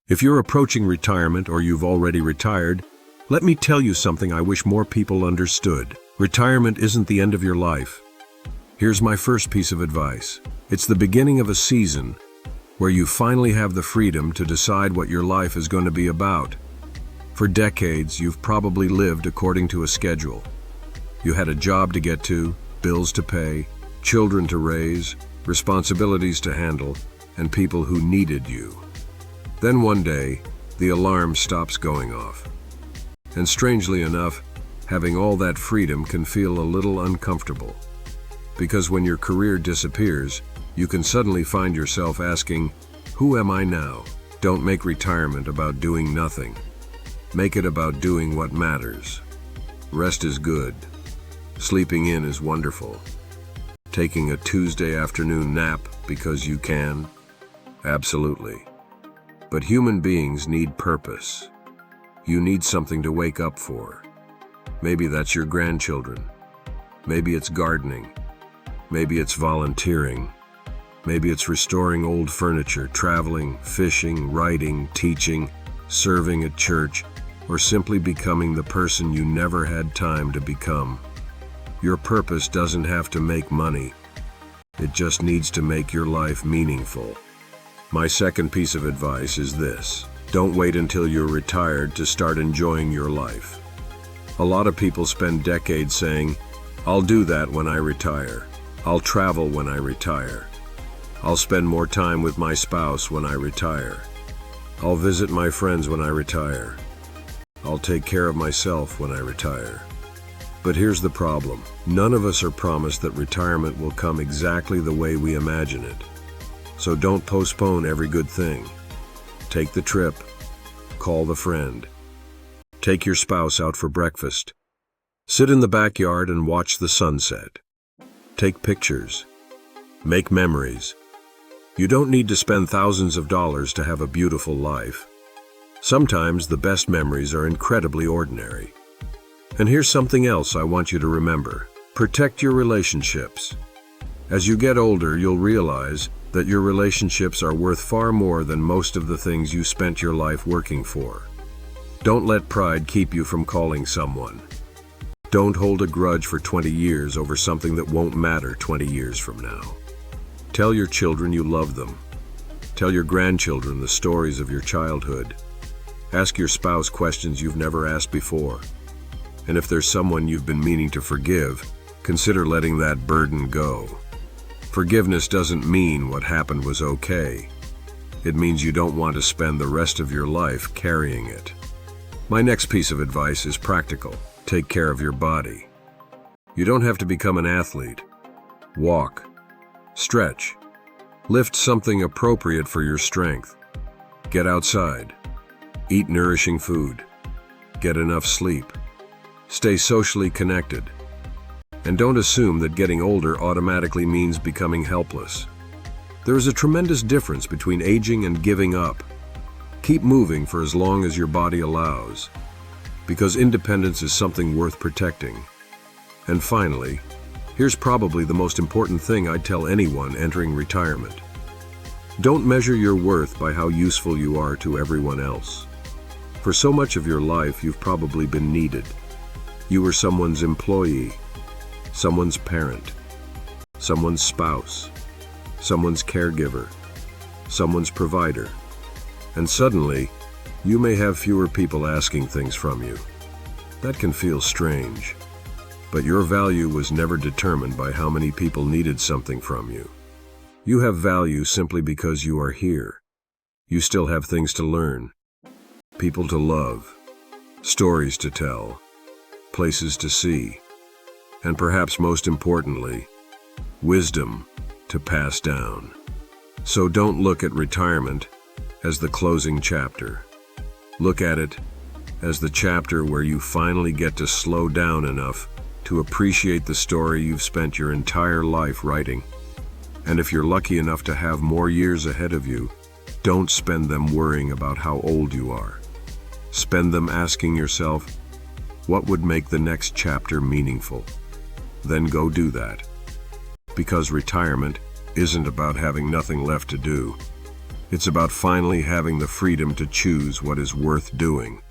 If you're approaching retirement or you've already retired, let me tell you something I wish more people understood. Retirement isn't the end of your life. Here's my first piece of advice. It's the beginning of a season where you finally have the freedom to decide what your life is going to be about. For decades, you've probably lived according to a schedule. You had a job to get to, bills to pay, children to raise, responsibilities to handle, and people who needed you. Then one day, the alarm stops going off. And strangely enough, having all that freedom can feel a little uncomfortable. Because when your career disappears, you can suddenly find yourself asking, who am I now? Don't make retirement about doing nothing. Make it about doing what matters. Rest is good. Sleeping in is wonderful. Taking a Tuesday afternoon nap because you can? Absolutely. But human beings need purpose. You need something to wake up for. Maybe that's your grandchildren. Maybe it's gardening. Maybe it's volunteering. Maybe it's restoring old furniture, traveling, fishing, writing, teaching, serving at church, or simply becoming the person you never had time to become. Your purpose doesn't have to make money. It just needs to make your life meaningful. My second piece of advice is this: don't wait until you're retired to start enjoying your life. A lot of people spend decades saying, I'll do that when I retire. I'll travel when I retire. I'll spend more time with my spouse when I retire. I'll visit my friends when I retire. I'll take care of myself when I retire. But here's the problem. None of us are promised that retirement will come exactly the way we imagine it. So don't postpone every good thing. Take the trip. Call the friend. Take your spouse out for breakfast. Sit in the backyard and watch the sunset. Take pictures. Make memories. You don't need to spend thousands of dollars to have a beautiful life. Sometimes the best memories are incredibly ordinary. And here's something else I want you to remember. Protect your relationships. As you get older, you'll realize that your relationships are worth far more than most of the things you spent your life working for. Don't let pride keep you from calling someone. Don't hold a grudge for 20 years over something that won't matter 20 years from now. Tell your children you love them. Tell your grandchildren the stories of your childhood. Ask your spouse questions you've never asked before. And if there's someone you've been meaning to forgive, consider letting that burden go. Forgiveness doesn't mean what happened was okay. It means you don't want to spend the rest of your life carrying it. My next piece of advice is practical. Take care of your body. You don't have to become an athlete. Walk. Stretch. Lift something appropriate for your strength. Get outside. Eat nourishing food. Get enough sleep. Stay socially connected. And don't assume that getting older automatically means becoming helpless. There is a tremendous difference between aging and giving up. Keep moving for as long as your body allows, because independence is something worth protecting. And finally, here's probably the most important thing I'd tell anyone entering retirement. Don't measure your worth by how useful you are to everyone else. For so much of your life, you've probably been needed. You were someone's employee, someone's parent, someone's spouse, someone's caregiver, someone's provider. And suddenly, you may have fewer people asking things from you. That can feel strange, but your value was never determined by how many people needed something from you. You have value simply because you are here. You still have things to learn, people to love, stories to tell, places to see, and perhaps most importantly, wisdom to pass down. So don't look at retirement as the closing chapter. Look at it as the chapter where you finally get to slow down enough to appreciate the story you've spent your entire life writing. And if you're lucky enough to have more years ahead of you, don't spend them worrying about how old you are. Spend them asking yourself, what would make the next chapter meaningful? Then go do that. Because retirement isn't about having nothing left to do. It's about finally having the freedom to choose what is worth doing.